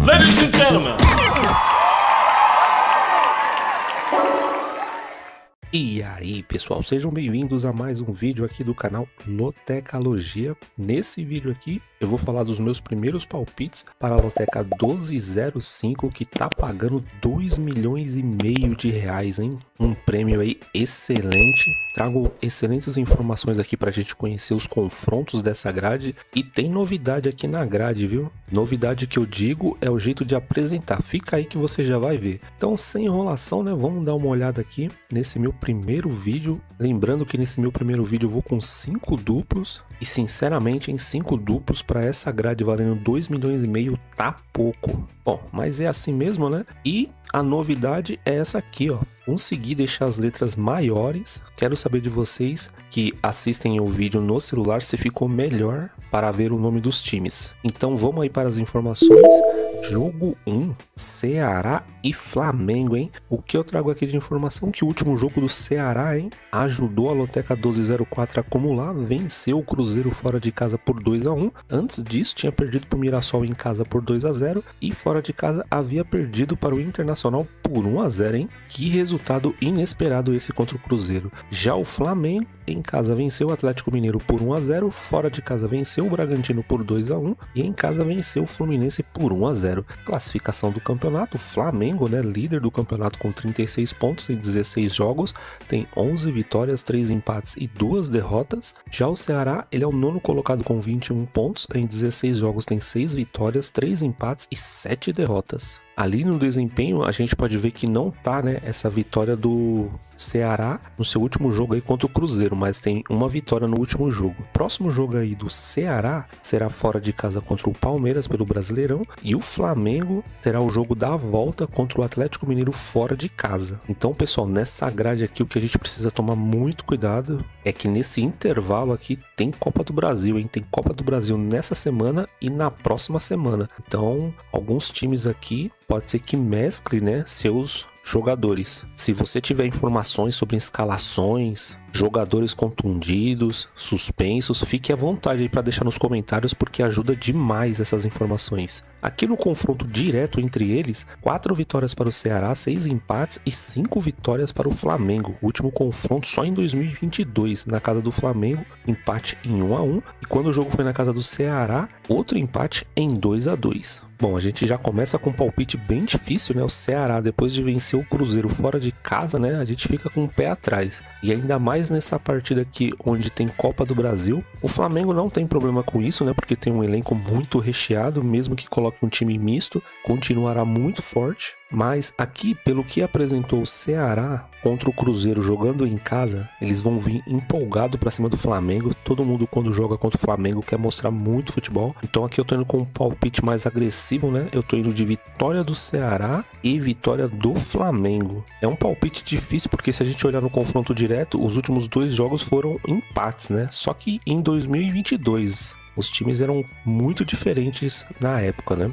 Ladies and gentlemen. E aí pessoal, sejam bem-vindos a mais um vídeo aqui do canal Lotecalogia. Nesse vídeo aqui eu vou falar dos meus primeiros palpites para a Loteca 1205, que tá pagando 2,5 milhões de reais, hein? Um prêmio aí excelente. Trago excelentes informações aqui pra gente conhecer os confrontos dessa grade, e tem novidade aqui na grade, viu? Novidade que eu digo é o jeito de apresentar, fica aí que você já vai ver. Então, sem enrolação, né? Vamos dar uma olhada aqui nesse meu primeiro vídeo. Lembrando que nesse meu primeiro vídeo eu vou com 5 duplos, e sinceramente em 5 duplos para essa grade valendo 2,5 milhões tá pouco. Bom, mas é assim mesmo, né? E a novidade é essa aqui, ó. Consegui deixar as letras maiores. Quero saber de vocês que assistem o vídeo no celular se ficou melhor para ver o nome dos times. Então vamos aí para as informações. Jogo 1, Ceará e Flamengo, hein? O que eu trago aqui de informação? Que o último jogo do Ceará, hein, ajudou a Loteca 1204 a acumular, venceu o Cruzeiro fora de casa por 2-1. Antes disso tinha perdido para o Mirassol em casa por 2-0 e fora de casa havia perdido para o Internacional por 1-0, hein? Que resultado inesperado esse contra o Cruzeiro. Já o Flamengo em casa venceu o Atlético Mineiro por 1-0, fora de casa venceu o Bragantino por 2-1 e em casa venceu o Fluminense por 1-0. Classificação do campeonato: Flamengo, né, líder do campeonato com 36 pontos em 16 jogos, tem 11 vitórias, 3 empates e 2 derrotas. Já o Ceará, ele é o nono colocado com 21 pontos, em 16 jogos tem 6 vitórias, 3 empates e 7 derrotas. Ali no desempenho a gente pode ver que não tá, né, essa vitória do Ceará no seu último jogo aí contra o Cruzeiro, mas tem uma vitória no último jogo. Próximo jogo aí do Ceará será fora de casa contra o Palmeiras pelo Brasileirão, e o Flamengo terá o jogo da volta contra o Atlético Mineiro fora de casa. Então, pessoal, nessa grade aqui o que a gente precisa tomar muito cuidado é que nesse intervalo aqui tem Copa do Brasil, hein? Tem Copa do Brasil nessa semana e na próxima semana. Então, alguns times aqui pode ser que mescle, né, seus jogadores. Se você tiver informações sobre escalações, jogadores contundidos, suspensos, fique à vontade aí para deixar nos comentários, porque ajuda demais essas informações. Aqui no confronto direto entre eles, 4 vitórias para o Ceará, 6 empates e 5 vitórias para o Flamengo. O último confronto só em 2022, na casa do Flamengo, empate em 1-1, e quando o jogo foi na casa do Ceará, outro empate em 2-2. Bom, a gente já começa com um palpite bem difícil, né? O Ceará, depois de vencer o Cruzeiro fora de casa, né, a gente fica com o pé atrás. E ainda mais nessa partida aqui onde tem Copa do Brasil. O Flamengo não tem problema com isso, né, porque tem um elenco muito recheado, mesmo que coloque um time misto, continuará muito forte. Mas aqui, pelo que apresentou o Ceará contra o Cruzeiro jogando em casa, eles vão vir empolgado para cima do Flamengo. Todo mundo, quando joga contra o Flamengo, quer mostrar muito futebol. Então aqui eu tô indo com um palpite mais agressivo, né? Eu tô indo de vitória do Ceará e vitória do Flamengo. É um palpite difícil, porque se a gente olhar no confronto direto, os últimos 2 jogos foram empates, né? Só que em 2022 os times eram muito diferentes na época, né?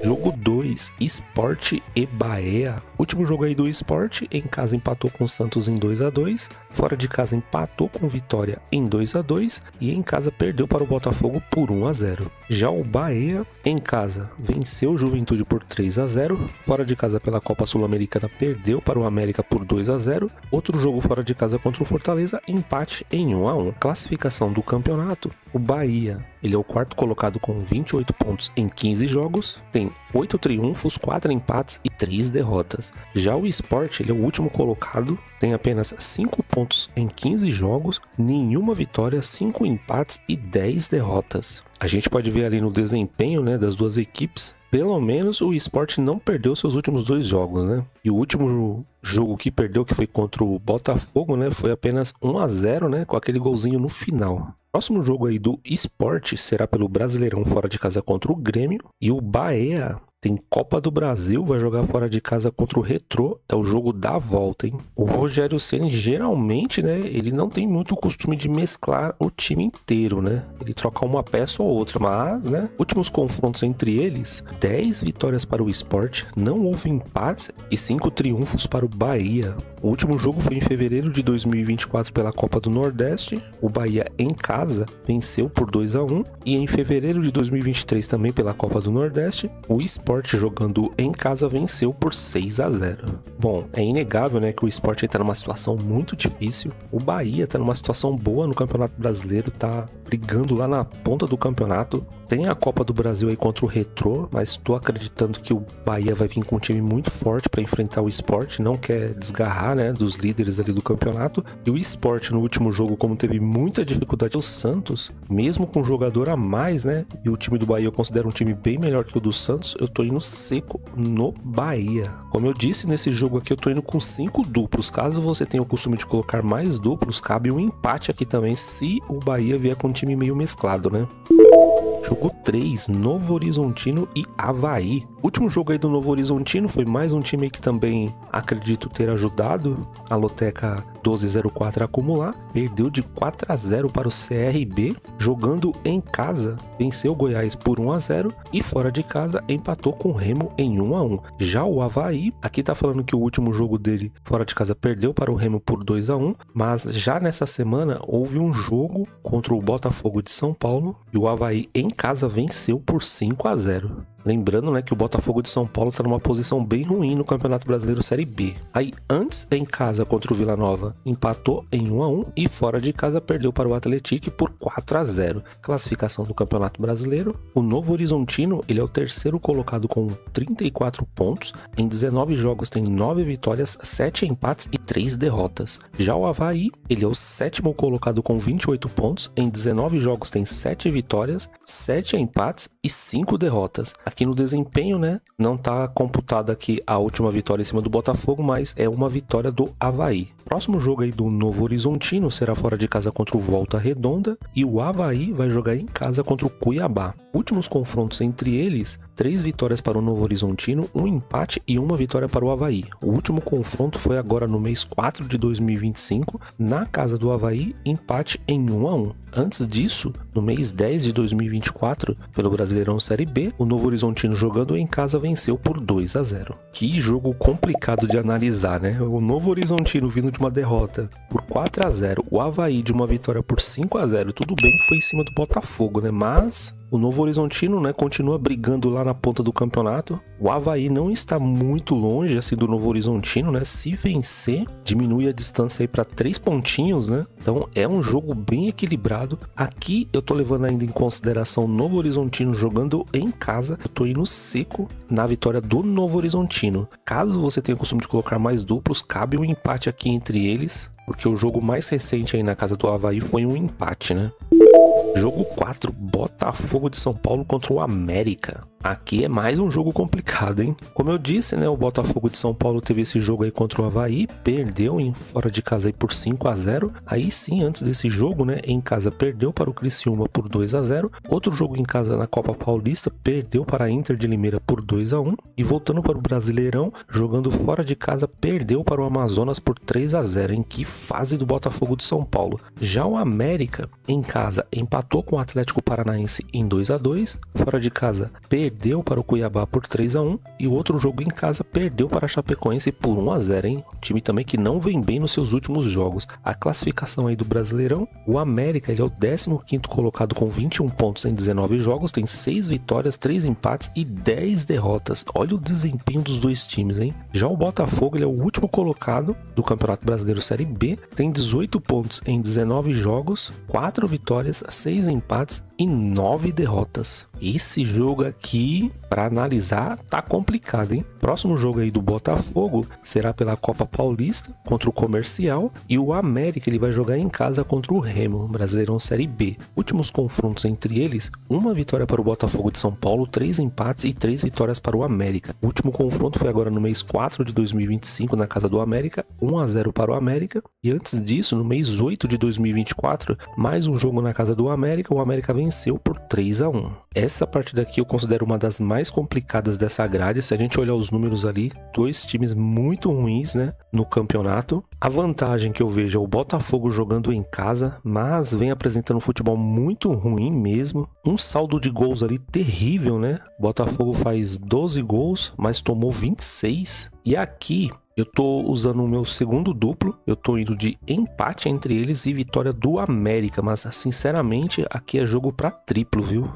Jogo 2, Sport e Bahia. Último jogo aí do Sport, em casa empatou com o Santos em 2-2, fora de casa empatou com Vitória em 2-2 e em casa perdeu para o Botafogo por 1-0. Já o Bahia, em casa, venceu o Juventude por 3-0, fora de casa pela Copa Sul-Americana perdeu para o América por 2-0, outro jogo fora de casa contra o Fortaleza, empate em 1-1. Classificação do campeonato: o Bahia, ele é o quarto colocado com 28 pontos em 15 jogos, tem 8 triunfos, 4 empates e 3 derrotas. Já o Sport, ele é o último colocado, tem apenas 5 pontos em 15 jogos, nenhuma vitória, 5 empates e 10 derrotas. A gente pode ver ali no desempenho, né, das duas equipes, pelo menos o Sport não perdeu seus últimos 2 jogos, né? E o último jogo que perdeu, que foi contra o Botafogo, né, foi apenas 1-0, né, com aquele golzinho no final. Próximo jogo aí do Sport será pelo Brasileirão fora de casa contra o Grêmio, e o Bahia tem Copa do Brasil, vai jogar fora de casa contra o Retrô, é o jogo da volta, hein? O Rogério Ceni geralmente, né, ele não tem muito o costume de mesclar o time inteiro, né? Ele troca uma peça ou outra, mas, né, últimos confrontos entre eles, 10 vitórias para o Sport, não houve empates e 5 triunfos para o Bahia. O último jogo foi em fevereiro de 2024 pela Copa do Nordeste. O Bahia em casa venceu por 2-1, e em fevereiro de 2023 também pela Copa do Nordeste, o Sport Sport, jogando em casa, venceu por 6-0. Bom, é inegável, né, que o Sport tá numa situação muito difícil. O Bahia tá numa situação boa no Campeonato Brasileiro, tá brigando lá na ponta do campeonato. Tem a Copa do Brasil aí contra o Retrô, mas tô acreditando que o Bahia vai vir com um time muito forte para enfrentar o Sport, não quer desgarrar, né, dos líderes ali do campeonato. E o Sport no último jogo, como teve muita dificuldade, o Santos, mesmo com um jogador a mais, né, e o time do Bahia eu considero um time bem melhor que o do Santos, eu tô indo seco no Bahia. Como eu disse, nesse jogo aqui eu tô indo com 5 duplos. Caso você tenha o costume de colocar mais duplos, cabe um empate aqui também, se o Bahia vier com um time meio mesclado, né? Jogo 3, Novo Horizontino e Avaí. O último jogo aí do Novo Horizontino foi mais um time que também acredito ter ajudado a Loteca 1204 a acumular. Perdeu de 4-0 para o CRB, jogando em casa, venceu o Goiás por 1-0 e fora de casa empatou com o Remo em 1-1. Já o Avaí, aqui tá falando que o último jogo dele fora de casa perdeu para o Remo por 2-1, mas já nessa semana houve um jogo contra o Botafogo de São Paulo e o Avaí em casa venceu por 5-0. Lembrando, né, que o Botafogo de São Paulo está numa posição bem ruim no Campeonato Brasileiro Série B. Aí, antes, em casa contra o Vila Nova, empatou em 1-1 e fora de casa perdeu para o Atlético por 4-0. Classificação do Campeonato Brasileiro. O Novo Horizontino, ele é o terceiro colocado com 34 pontos. Em 19 jogos tem 9 vitórias, 7 empates e 3 derrotas. Já o Avaí, ele é o sétimo colocado com 28 pontos. Em 19 jogos tem 7 vitórias, 7 empates e 5 derrotas. Aqui no desempenho, né, não tá computada aqui a última vitória em cima do Botafogo, mas é uma vitória do Avaí. Próximo jogo aí do Novo Horizontino será fora de casa contra o Volta Redonda e o Avaí vai jogar em casa contra o Cuiabá. Últimos confrontos entre eles, 3 vitórias para o Novo Horizontino, 1 empate e 1 vitória para o Avaí. O último confronto foi agora no mês 4 de 2025, na casa do Avaí, empate em 1-1. Antes disso, no mês 10 de 2024, pelo Brasileirão Série B, o Novo Horizontino jogando em casa venceu por 2-0. Que jogo complicado de analisar, né? O Novo Horizontino vindo de uma derrota por 4-0, o Avaí de uma vitória por 5-0. Tudo bem que foi em cima do Botafogo, né? Mas o Novo Horizontino, né, continua brigando lá na ponta do campeonato. O Avaí não está muito longe assim do Novo Horizontino, né? Se vencer, diminui a distância aí para 3 pontinhos, né? Então é um jogo bem equilibrado. Aqui eu tô levando ainda em consideração o Novo Horizontino jogando em casa. Eu tô indo seco na vitória do Novo Horizontino. Caso você tenha o costume de colocar mais duplos, cabe um empate aqui entre eles, porque o jogo mais recente aí na casa do Avaí foi um empate, né? Jogo 4, Botafogo de São Paulo contra o América. Aqui é mais um jogo complicado, hein? Como eu disse, né, o Botafogo de São Paulo teve esse jogo aí contra o Avaí, perdeu fora de casa aí por 5-0. Aí sim, antes desse jogo, né, em casa perdeu para o Criciúma por 2-0. Outro jogo em casa na Copa Paulista, perdeu para a Inter de Limeira por 2-1. E voltando para o Brasileirão, jogando fora de casa, perdeu para o Amazonas por 3-0. Em que fase do Botafogo de São Paulo? Já o América, em casa, empatou com o Atlético Paranaense em 2-2. Fora de casa, perdeu para o Cuiabá por 3-1 e o outro jogo em casa perdeu para a Chapecoense por 1-0, hein? Um time também que não vem bem nos seus últimos jogos. A classificação aí do Brasileirão, o América, ele é o 15º colocado com 21 pontos em 19 jogos, tem 6 vitórias, 3 empates e 10 derrotas. Olha o desempenho dos dois times, hein? Já o Botafogo, ele é o último colocado do Campeonato Brasileiro Série B, tem 18 pontos em 19 jogos, 4 vitórias, 6 empates e 9 derrotas. Esse jogo aqui, para analisar, tá complicado, hein? Próximo jogo aí do Botafogo será pela Copa Paulista contra o Comercial e o América ele vai jogar em casa contra o Remo, Brasileirão Série B. Últimos confrontos entre eles, 1 vitória para o Botafogo de São Paulo, 3 empates e 3 vitórias para o América. O último confronto foi agora no mês 4 de 2025 na casa do América, 1-0 para o América. E antes disso, no mês 8 de 2024, mais um jogo na casa do América, o América venceu por 3-1. Essa partida aqui eu considero uma das mais complicadas dessa grade. Se a gente olhar os números ali, 2 times muito ruins, né, no campeonato. A vantagem que eu vejo é o Botafogo jogando em casa, mas vem apresentando um futebol muito ruim mesmo. Um saldo de gols ali terrível, né? O Botafogo faz 12 gols, mas tomou 26. E aqui eu tô usando o meu segundo duplo, eu tô indo de empate entre eles e vitória do América, mas sinceramente aqui é jogo pra triplo, viu?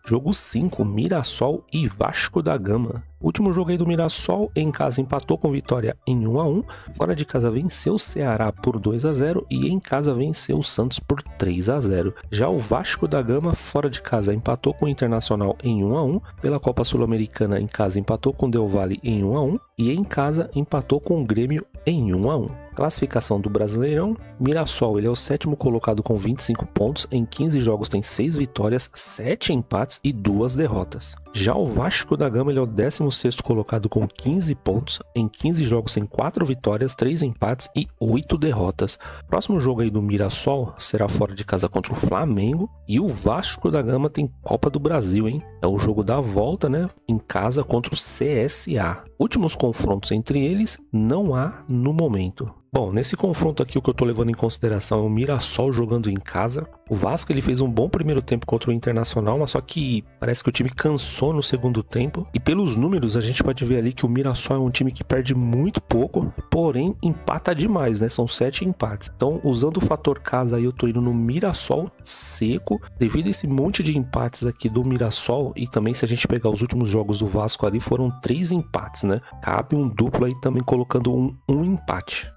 Jogo 5, Mirassol e Vasco da Gama. O último jogo aí do Mirassol, em casa empatou com Vitória em 1-1, fora de casa venceu o Ceará por 2-0 e em casa venceu o Santos por 3-0. Já o Vasco da Gama, fora de casa, empatou com o Internacional em 1-1, pela Copa Sul-Americana em casa empatou com o Del Valle em 1-1 e em casa empatou com o Grêmio em 1-1. Classificação do Brasileirão, Mirassol ele é o 7º colocado com 25 pontos, em 15 jogos tem 6 vitórias, 7 empates e 2 derrotas. Já o Vasco da Gama ele é o 16º colocado com 15 pontos, em 15 jogos tem 4 vitórias, 3 empates e 8 derrotas. Próximo jogo aí do Mirassol será fora de casa contra o Flamengo e o Vasco da Gama tem Copa do Brasil, hein? É o jogo da volta, né? Em casa contra o CSA. Últimos confrontos entre eles não há no momento. Bom, nesse confronto aqui o que eu tô levando em consideração é o Mirassol jogando em casa. O Vasco ele fez um bom primeiro tempo contra o Internacional, mas só que parece que o time cansou no segundo tempo. E pelos números a gente pode ver ali que o Mirassol é um time que perde muito pouco, porém empata demais, né? São 7 empates. Então, usando o fator casa aí, eu tô indo no Mirassol seco. Devido a esse monte de empates aqui do Mirassol, e também se a gente pegar os últimos jogos do Vasco ali, foram 3 empates, né? Cabe um duplo aí também colocando um empate.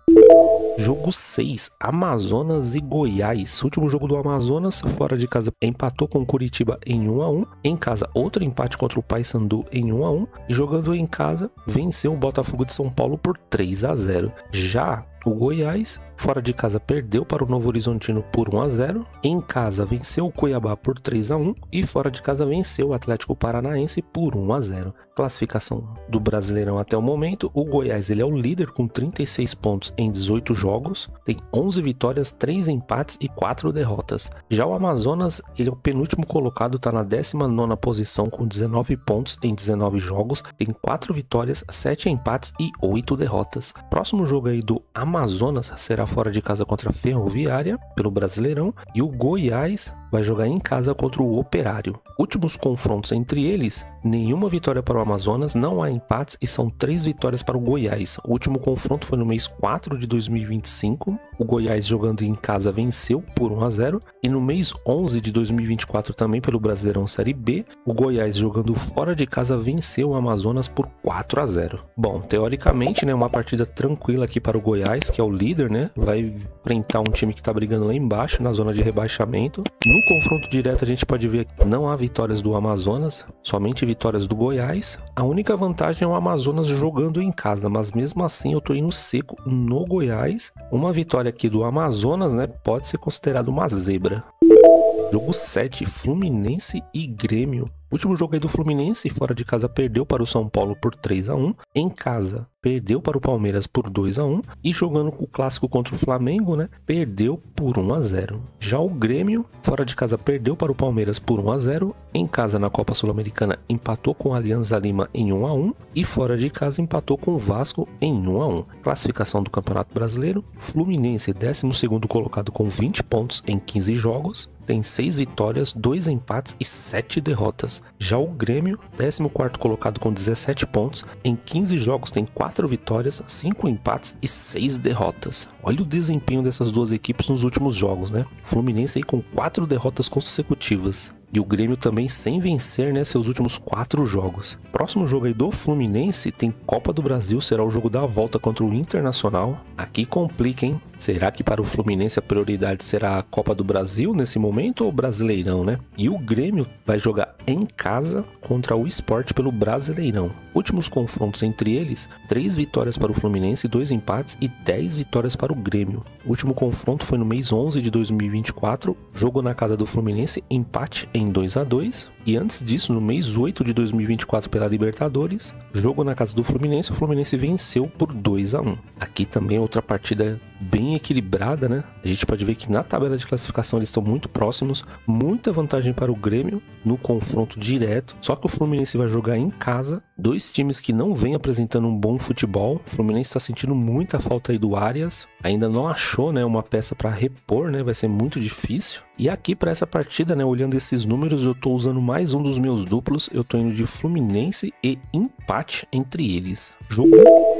Jogo 6, Amazonas e Goiás. Último jogo do Amazonas, fora de casa empatou com o Curitiba em 1-1. Em casa, outro empate contra o Paysandu em 1-1. E jogando em casa, venceu o Botafogo de São Paulo por 3-0. Já o Goiás, fora de casa, perdeu para o Novo Horizontino por 1-0. Em casa, venceu o Cuiabá por 3-1. E fora de casa, venceu o Atlético Paranaense por 1-0. Classificação do Brasileirão até o momento. O Goiás ele é o líder com 36 pontos em 18 jogos. Tem 11 vitórias, 3 empates e 4 derrotas. Já o Amazonas, ele é o penúltimo colocado, está na 19ª posição com 19 pontos em 19 jogos. Tem 4 vitórias, 7 empates e 8 derrotas. Próximo jogo aí do Amazonas será fora de casa contra a Ferroviária, pelo Brasileirão, e o Goiás vai jogar em casa contra o Operário. Últimos confrontos entre eles, nenhuma vitória para o Amazonas, não há empates e são 3 vitórias para o Goiás. O último confronto foi no mês 4 de 2025, o Goiás jogando em casa venceu por 1-0, e no mês 11 de 2024 também pelo Brasileirão Série B, o Goiás jogando fora de casa venceu o Amazonas por 4-0. Bom, teoricamente, né, uma partida tranquila aqui para o Goiás, que é o líder, né, vai enfrentar um time que está brigando lá embaixo, na zona de rebaixamento. No confronto direto a gente pode ver que não há vitórias do Amazonas, somente vitórias do Goiás. A única vantagem é o Amazonas jogando em casa, mas mesmo assim eu tô indo seco no Goiás. Uma vitória aqui do Amazonas, né, pode ser considerado uma zebra. Jogo 7, Fluminense e Grêmio. Último jogo aí do Fluminense, fora de casa perdeu para o São Paulo por 3-1. Em casa, perdeu para o Palmeiras por 2-1. E jogando o clássico contra o Flamengo, né, perdeu por 1-0. Já o Grêmio, fora de casa perdeu para o Palmeiras por 1-0. Em casa, na Copa Sul-Americana, empatou com a Alianza Lima em 1-1. E fora de casa, empatou com o Vasco em 1-1. Classificação do Campeonato Brasileiro, Fluminense 12º colocado com 20 pontos em 15 jogos. Tem 6 vitórias, 2 empates e 7 derrotas. Já o Grêmio, 14º colocado com 17 pontos, em 15 jogos tem 4 vitórias, 5 empates e 6 derrotas. Olha o desempenho dessas duas equipes nos últimos jogos, né? O Fluminense aí com 4 derrotas consecutivas. E o Grêmio também sem vencer, né, seus últimos 4 jogos. Próximo jogo aí do Fluminense tem Copa do Brasil, será o jogo da volta contra o Internacional. Aqui complica, hein? Será que para o Fluminense a prioridade será a Copa do Brasil nesse momento ou Brasileirão, né? E o Grêmio vai jogar em casa contra o Sport pelo Brasileirão. Últimos confrontos entre eles, 3 vitórias para o Fluminense, 2 empates e 10 vitórias para o Grêmio. O último confronto foi no mês 11 de 2024, jogo na casa do Fluminense, empate em 2-2. E antes disso, no mês 8 de 2024 pela Libertadores, jogo na casa do Fluminense, o Fluminense venceu por 2-1. Aqui também outra partida bem equilibrada, né? A gente pode ver que na tabela de classificação eles estão muito próximos, muita vantagem para o Grêmio no confronto direto, só que o Fluminense vai jogar em casa, Dois times que não vêm apresentando um bom futebol. O Fluminense está sentindo muita falta aí do Arias. Ainda não achou, né, uma peça para repor, né? Vai ser muito difícil. E aqui para essa partida, né, olhando esses números, eu tô usando mais um dos meus duplos. Eu tô indo de Fluminense e empate entre eles. Jogo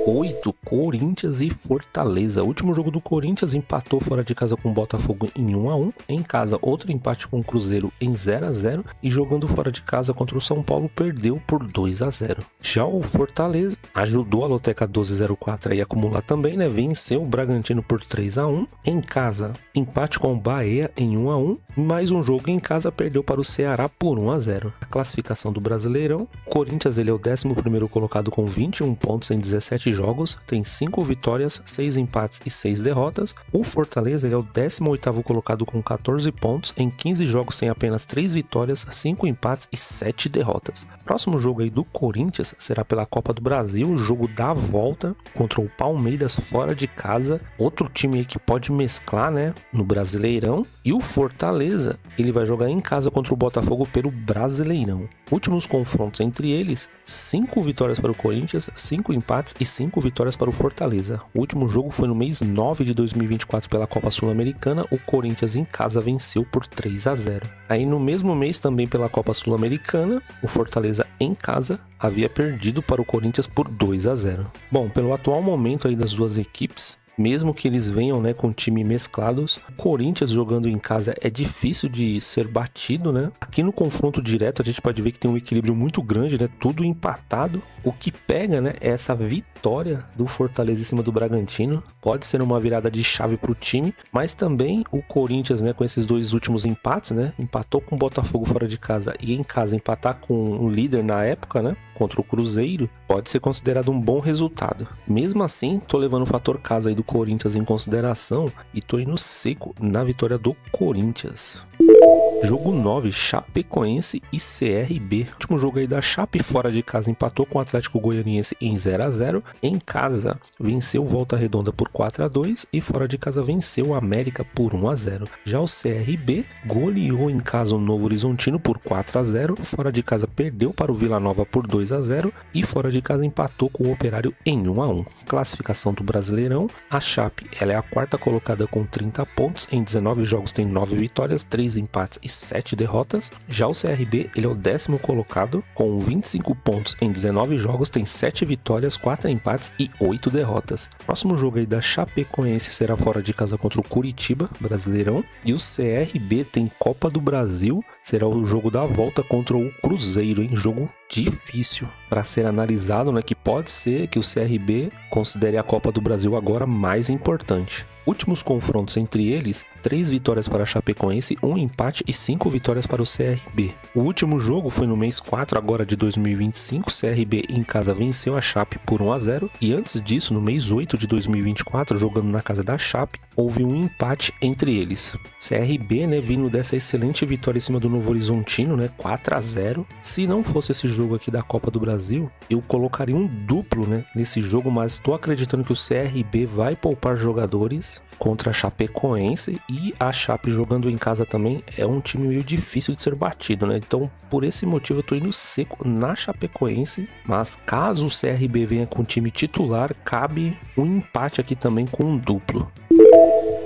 8, Corinthians e Fortaleza. O último jogo do Corinthians empatou fora de casa com o Botafogo em 1-1. Em casa, outro empate com o Cruzeiro em 0-0. E jogando fora de casa contra o São Paulo, perdeu por 2-0. Já o Fortaleza ajudou a Loteca 1204 a acumular também, né? Venceu o Bragantino por 3-1. Em casa, empate com o Bahia em 1-1. Mais um jogo em casa, perdeu para o Ceará por 1-0. A classificação do Brasileirão: Corinthians ele é o 11º colocado com 21 pontos em 17 jogos, tem 5 vitórias, 6 empates e 6 derrotas. O Fortaleza ele é o 18º colocado com 14 pontos, em 15 jogos tem apenas 3 vitórias, 5 empates e 7 derrotas. Próximo jogo aí do Corinthians será pela Copa do Brasil, o jogo da volta contra o Palmeiras fora de casa, outro time aí que pode mesclar, né, no Brasileirão. E o Fortaleza ele vai jogar em casa contra o Botafogo pelo Brasileirão. Últimos confrontos entre eles: 5 vitórias para o Corinthians, 5 empates e 5 vitórias para o Fortaleza. O último jogo foi no mês 9 de 2024 pela Copa Sul-Americana. O Corinthians em casa venceu por 3-0. Aí no mesmo mês também pela Copa Sul-Americana, o Fortaleza em casa havia perdido para o Corinthians por 2-0. Bom, pelo atual momento aí das duas equipes, mesmo que eles venham, né, com time mesclados, o Corinthians jogando em casa é difícil de ser batido, né? Aqui no confronto direto a gente pode ver que tem um equilíbrio muito grande, né? Tudo empatado. O que pega, né, é essa vitória do Fortaleza em cima do Bragantino. Pode ser uma virada de chave para o time, mas também o Corinthians, né, com esses dois últimos empates, né? Empatou com o Botafogo fora de casa e em casa empatar com o líder na época, né, contra o Cruzeiro, pode ser considerado um bom resultado. Mesmo assim, tô levando o fator casa aí do Corinthians em consideração e tô indo seco na vitória do Corinthians. Jogo 9, Chapecoense e CRB. O último jogo aí da Chape fora de casa empatou com o Atlético Goianiense em 0-0. Em casa, venceu Volta Redonda por 4-2 e fora de casa venceu o América por 1-0. Já o CRB goleou em casa o Novo Horizontino por 4-0. Fora de casa perdeu para o Vila Nova por 2-0 e fora de casa empatou com o Operário em 1-1. Classificação do Brasileirão: a Chape ela é a quarta colocada com 30 pontos. Em 19 jogos tem 9 vitórias, 3 empates e 7 derrotas. Já o CRB ele é o 10º colocado com 25 pontos em 19 jogos, tem 7 vitórias, 4 empates e 8 derrotas. Próximo jogo aí da Chapecoense será fora de casa contra o Curitiba, Brasileirão. E o CRB tem Copa do Brasil, será o jogo da volta contra o Cruzeiro, hein? Jogo difícil para ser analisado, né? Que pode ser que o CRB considere a Copa do Brasil agora mais importante. Últimos confrontos entre eles: 3 vitórias para a Chapecoense, 1 empate e 5 vitórias para o CRB. O último jogo foi no mês 4 agora de 2025, CRB em casa venceu a Chape por 1-0 e antes disso, no mês 8 de 2024, jogando na casa da Chape, houve um empate entre eles. CRB, né, vindo dessa excelente vitória em cima do Novo Horizontino, né, 4-0. Se não fosse esse jogo aqui da Copa do Brasil, eu colocaria um duplo, né, nesse jogo, mas estou acreditando que o CRB vai poupar jogadores contra a Chapecoense, e a Chape jogando em casa também é um time meio difícil de ser batido, né? Então, por esse motivo eu tô indo seco na Chapecoense, mas caso o CRB venha com o time titular, cabe um empate aqui também com um duplo.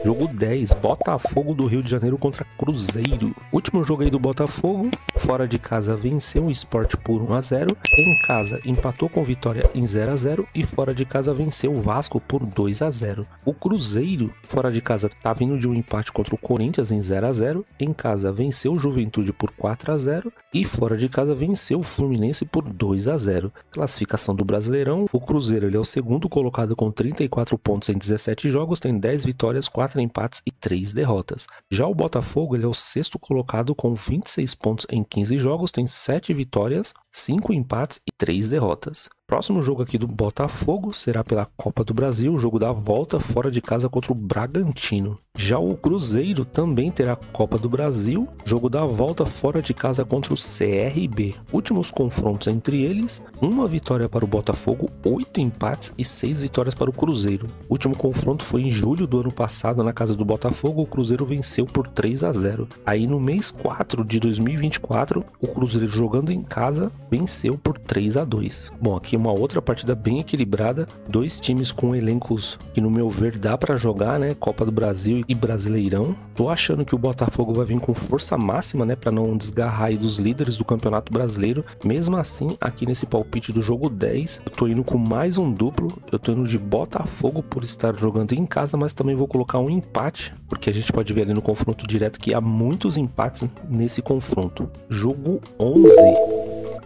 Jogo 10, Botafogo do Rio de Janeiro contra Cruzeiro. Último jogo aí do Botafogo, fora de casa venceu o Sport por 1-0, em casa empatou com Vitória em 0-0 e fora de casa venceu o Vasco por 2-0. O Cruzeiro, fora de casa, tá vindo de um empate contra o Corinthians em 0-0, em casa venceu o Juventude por 4-0 e fora de casa venceu o Fluminense por 2-0. Classificação do Brasileirão: o Cruzeiro ele é o 2º colocado com 34 pontos em 17 jogos, tem 10 vitórias, 4 empates e 3 derrotas. Já o Botafogo ele é o 6º colocado com 26 pontos em 15 jogos, tem 7 vitórias, 5 empates e 3 derrotas. Próximo jogo aqui do Botafogo será pela Copa do Brasil, o jogo da volta fora de casa contra o Bragantino. Já o Cruzeiro também terá Copa do Brasil, jogo da volta fora de casa contra o CRB. Últimos confrontos entre eles: 1 vitória para o Botafogo, 8 empates e 6 vitórias para o Cruzeiro. O último confronto foi em julho do ano passado na casa do Botafogo, o Cruzeiro venceu por 3-0. Aí no mês 4 de 2024, o Cruzeiro jogando em casa venceu por 3-0. 3-2. Bom, aqui uma outra partida bem equilibrada, dois times com elencos que no meu ver dá pra jogar, né, Copa do Brasil e Brasileirão. Tô achando que o Botafogo vai vir com força máxima, né, pra não desgarrar aí dos líderes do Campeonato Brasileiro. Mesmo assim, aqui nesse palpite do jogo 10, eu tô indo com mais um duplo, eu tô indo de Botafogo por estar jogando em casa, mas também vou colocar um empate, porque a gente pode ver ali no confronto direto que há muitos empates nesse confronto. Jogo 11.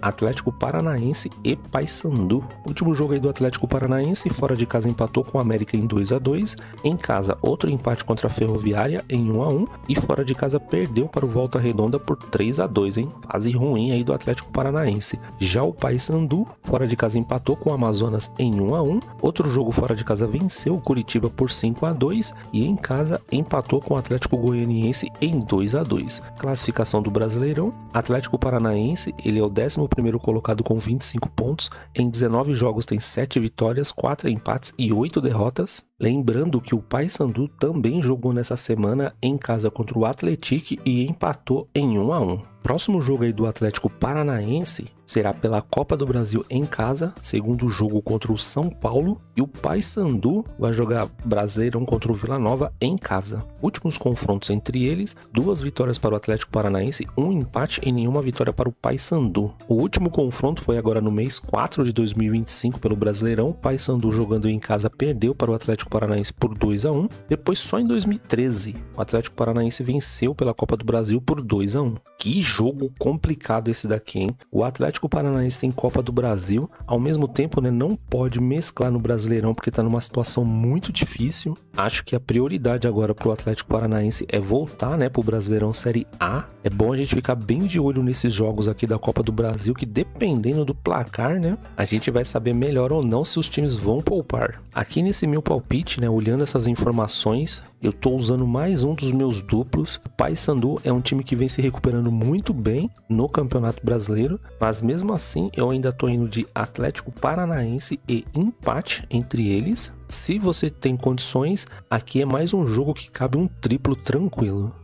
Atlético Paranaense e Paysandu. Último jogo aí do Atlético Paranaense, fora de casa empatou com o América em 2-2, em casa outro empate contra a Ferroviária em 1-1 e fora de casa perdeu para o Volta Redonda por 3-2, hein? Fase ruim aí do Atlético Paranaense. Já o Paysandu, fora de casa empatou com o Amazonas em 1-1, outro jogo fora de casa venceu o Curitiba por 5-2 e em casa empatou com o Atlético Goianiense em 2-2. Classificação do Brasileirão, Atlético Paranaense, ele é o 11º colocado com 25 pontos, em 19 jogos tem 7 vitórias, 4 empates e 8 derrotas. Lembrando que o Paysandu também jogou nessa semana em casa contra o Atlético e empatou em 1-1. Próximo jogo aí do Atlético Paranaense será pela Copa do Brasil em casa, segundo jogo contra o São Paulo, e o Paysandu vai jogar Brasileirão contra o Vila Nova em casa. Últimos confrontos entre eles, 2 vitórias para o Atlético Paranaense, 1 empate e nenhuma vitória para o Paysandu. O último confronto foi agora no mês 4 de 2025 pelo Brasileirão, o Paysandu jogando em casa perdeu para o Atlético Paranaense por 2-1, depois só em 2013 o Atlético Paranaense venceu pela Copa do Brasil por 2-1. Que jogo complicado esse daqui, hein? O Atlético Paranaense tem Copa do Brasil, ao mesmo tempo, né, não pode mesclar no Brasileirão porque tá numa situação muito difícil. Acho que a prioridade agora pro Atlético Paranaense é voltar, né, pro Brasileirão Série A. É bom a gente ficar bem de olho nesses jogos aqui da Copa do Brasil, que dependendo do placar, né, a gente vai saber melhor ou não se os times vão poupar. Aqui nesse meu palpite, né, olhando essas informações, eu tô usando mais um dos meus duplos. O Paysandu é um time que vem se recuperando muito bem no Campeonato Brasileiro, mas mesmo assim eu ainda tô indo de Atlético Paranaense e empate entre eles. Se você tem condições, aqui é mais um jogo que cabe um triplo tranquilo.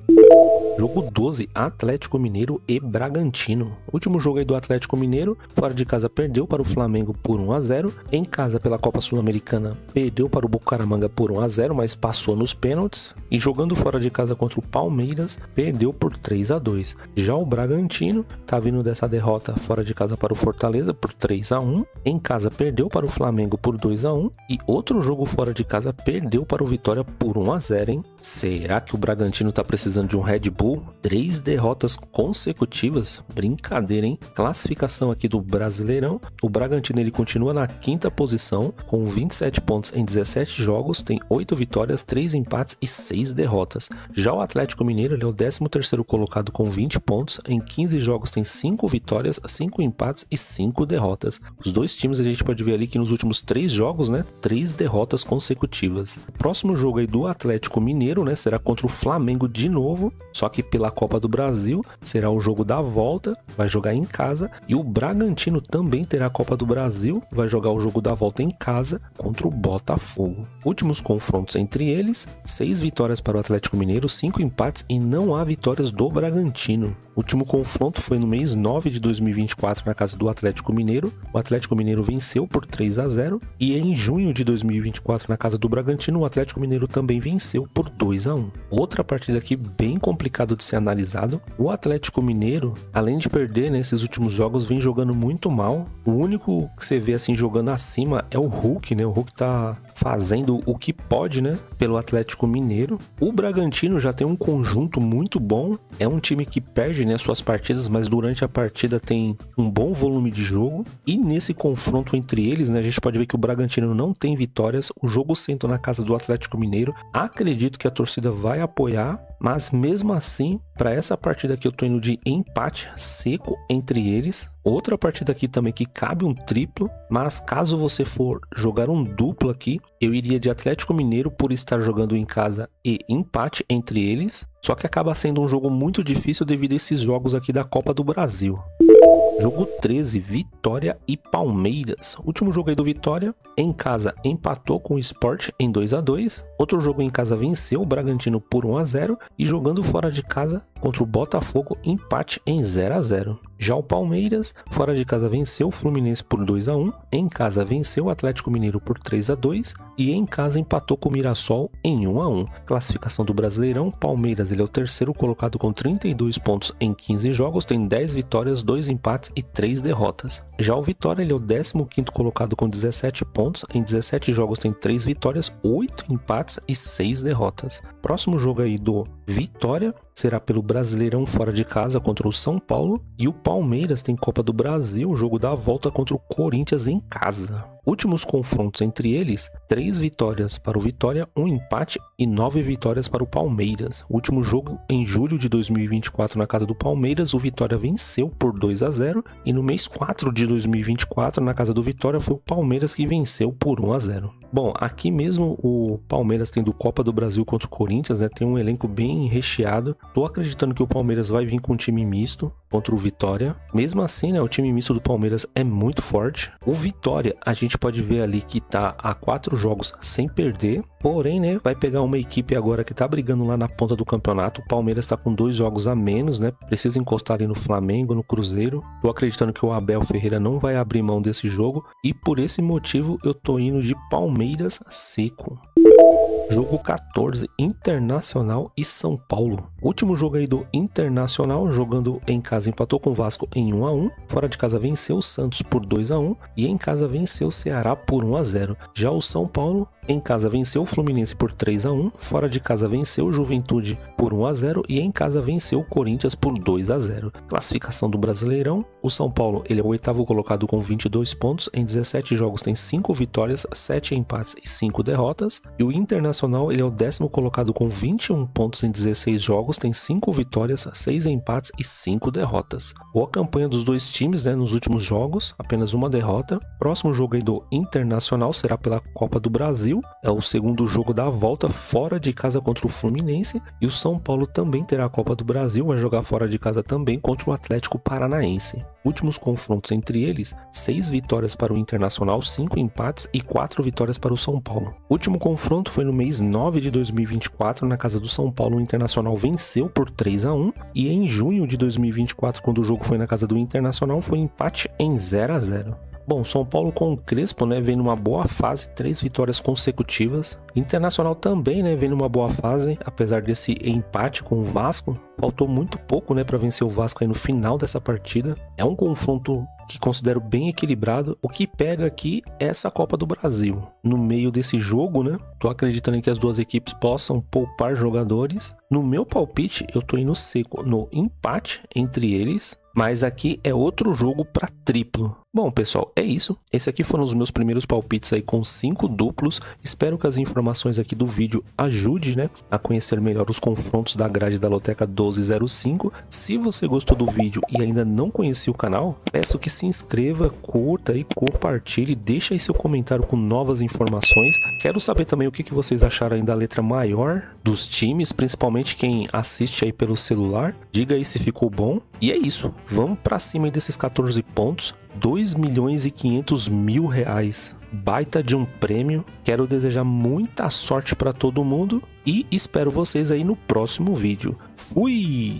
Jogo 12, Atlético Mineiro e Bragantino. Último jogo aí do Atlético Mineiro, fora de casa perdeu para o Flamengo por 1-0. Em casa pela Copa Sul-Americana, perdeu para o Bucaramanga por 1-0, mas passou nos pênaltis. E jogando fora de casa contra o Palmeiras, perdeu por 3-2. Já o Bragantino tá vindo dessa derrota fora de casa para o Fortaleza por 3-1. Em casa perdeu para o Flamengo por 2-1. E outro jogo fora de casa perdeu para o Vitória por 1-0, hein? Será que o Bragantino tá precisando de um Red Bull? 3 derrotas consecutivas, brincadeira, hein? Classificação aqui do Brasileirão, o Bragantino ele continua na 5ª posição, com 27 pontos em 17 jogos, tem 8 vitórias, 3 empates e 6 derrotas. Já o Atlético Mineiro ele é o 13º colocado com 20 pontos, em 15 jogos tem 5 vitórias, 5 empates e 5 derrotas. Os dois times a gente pode ver ali que nos últimos 3 jogos, né, 3 derrotas consecutivas. O próximo jogo aí do Atlético Mineiro, né, será contra o Flamengo de novo, só que pela Copa do Brasil, será o jogo da volta, vai jogar em casa, e o Bragantino também terá a Copa do Brasil, vai jogar o jogo da volta em casa contra o Botafogo. Últimos confrontos entre eles, 6 vitórias para o Atlético Mineiro, 5 empates e não há vitórias do Bragantino. O último confronto foi no mês 9 de 2024 na casa do Atlético Mineiro, o Atlético Mineiro venceu por 3-0 e em junho de 2024 na casa do Bragantino, o Atlético Mineiro também venceu por 2-1. Outra partida aqui bem complicada de ser analisado. O Atlético Mineiro, além de perder nesses últimos jogos, vem jogando muito mal. O único que você vê assim jogando acima é o Hulk, né? O Hulk tá fazendo o que pode, né, pelo Atlético Mineiro. O Bragantino já tem um conjunto muito bom. É um time que perde, né, suas partidas, mas durante a partida tem um bom volume de jogo. E nesse confronto entre eles, né, a gente pode ver que o Bragantino não tem vitórias. O jogo senta na casa do Atlético Mineiro. Acredito que a torcida vai apoiar, mas mesmo assim, para essa partida aqui eu tô indo de empate seco entre eles. Outra partida aqui também que cabe um triplo, mas caso você for jogar um duplo aqui, eu iria de Atlético Mineiro por estar jogando em casa e empate entre eles. Só que acaba sendo um jogo muito difícil devido a esses jogos aqui da Copa do Brasil. Jogo 13, Vitória e Palmeiras. Último jogo aí do Vitória, em casa empatou com o Sport em 2-2. Outro jogo em casa venceu o Bragantino por 1-0 e jogando fora de casa contra o Botafogo, empate em 0-0. Já o Palmeiras, fora de casa venceu o Fluminense por 2-1, em casa venceu o Atlético Mineiro por 3-2 e em casa empatou com o Mirassol em 1-1. Classificação do Brasileirão, Palmeiras ele é o terceiro colocado com 32 pontos em 15 jogos, tem 10 vitórias, 2 empates e 3 derrotas. Já o Vitória ele é o 15º colocado com 17 pontos, em 17 jogos tem 3 vitórias, 8 empates e 6 derrotas. Próximo jogo aí do Vitória será pelo Brasileirão fora de casa contra o São Paulo e o Palmeiras tem Copa do Brasil, jogo da volta contra o Corinthians em casa. Últimos confrontos entre eles, 3 vitórias para o Vitória, 1 empate e 9 vitórias para o Palmeiras. O último jogo em julho de 2024 na casa do Palmeiras, o Vitória venceu por 2-0 e no mês 4 de 2024 na casa do Vitória foi o Palmeiras que venceu por 1-0. Bom, aqui mesmo o Palmeiras tendo Copa do Brasil contra o Corinthians, né, tem um elenco bem recheado. Tô acreditando que o Palmeiras vai vir com um time misto contra o Vitória. Mesmo assim, né, o time misto do Palmeiras é muito forte. O Vitória, a gente pode ver ali que tá há 4 jogos sem perder. Porém, né, vai pegar uma equipe agora que tá brigando lá na ponta do campeonato. O Palmeiras tá com 2 jogos a menos, né? Precisa encostar ali no Flamengo, no Cruzeiro. Tô acreditando que o Abel Ferreira não vai abrir mão desse jogo. E por esse motivo eu tô indo de Palmeiras seco. Jogo 14, Internacional e São Paulo. Último jogo aí do Internacional, jogando em casa empatou com o Vasco em 1-1, fora de casa venceu o Santos por 2-1 e em casa venceu o Ceará por 1-0. Já o São Paulo em casa venceu o Fluminense por 3-1, fora de casa venceu o Juventude por 1-0 e em casa venceu o Corinthians por 2-0. Classificação do Brasileirão, o São Paulo ele é o 8º colocado com 22 pontos, em 17 jogos tem 5 vitórias, 7 empates e 5 derrotas, e o Internacional ele é o 10º colocado com 21 pontos em 16 jogos, tem 5 vitórias, 6 empates e 5 derrotas. Boa campanha dos dois times, né, nos últimos jogos, apenas uma derrota. Próximo jogo aí do Internacional será pela Copa do Brasil, é o segundo jogo da volta fora de casa contra o Fluminense, e o São Paulo também terá a Copa do Brasil, vai jogar fora de casa também contra o Atlético Paranaense. Últimos confrontos entre eles, 6 vitórias para o Internacional, 5 empates e 4 vitórias para o São Paulo. O último confronto foi no mês 9 de 2024, na casa do São Paulo, o Internacional venceu por 3-1, e em junho de 2024, quando o jogo foi na casa do Internacional, foi empate em 0-0. Bom, São Paulo com o Crespo, né, vem numa boa fase, 3 vitórias consecutivas. Internacional também, né, vem numa boa fase, apesar desse empate com o Vasco. Faltou muito pouco, né, para vencer o Vasco aí no final dessa partida. É um confronto que considero bem equilibrado. O que pega aqui é essa Copa do Brasil. No meio desse jogo, né, tô acreditando em que as duas equipes possam poupar jogadores. No meu palpite, eu tô indo seco no empate entre eles. Mas aqui é outro jogo para triplo. Bom, pessoal, é isso. Esse aqui foram os meus primeiros palpites aí com 5 duplos. Espero que as informações aqui do vídeo ajudem, né, a conhecer melhor os confrontos da grade da Loteca 1205. Se você gostou do vídeo e ainda não conhecia o canal, peço que se inscreva, curta e compartilhe. Deixa aí seu comentário com novas informações. Quero saber também o que vocês acharam aí da letra maior dos times, principalmente quem assiste aí pelo celular. Diga aí se ficou bom. E é isso. Vamos para cima aí desses 14 pontos. 2.500.000 reais. Baita de um prêmio. Quero desejar muita sorte para todo mundo e espero vocês aí no próximo vídeo. Fui!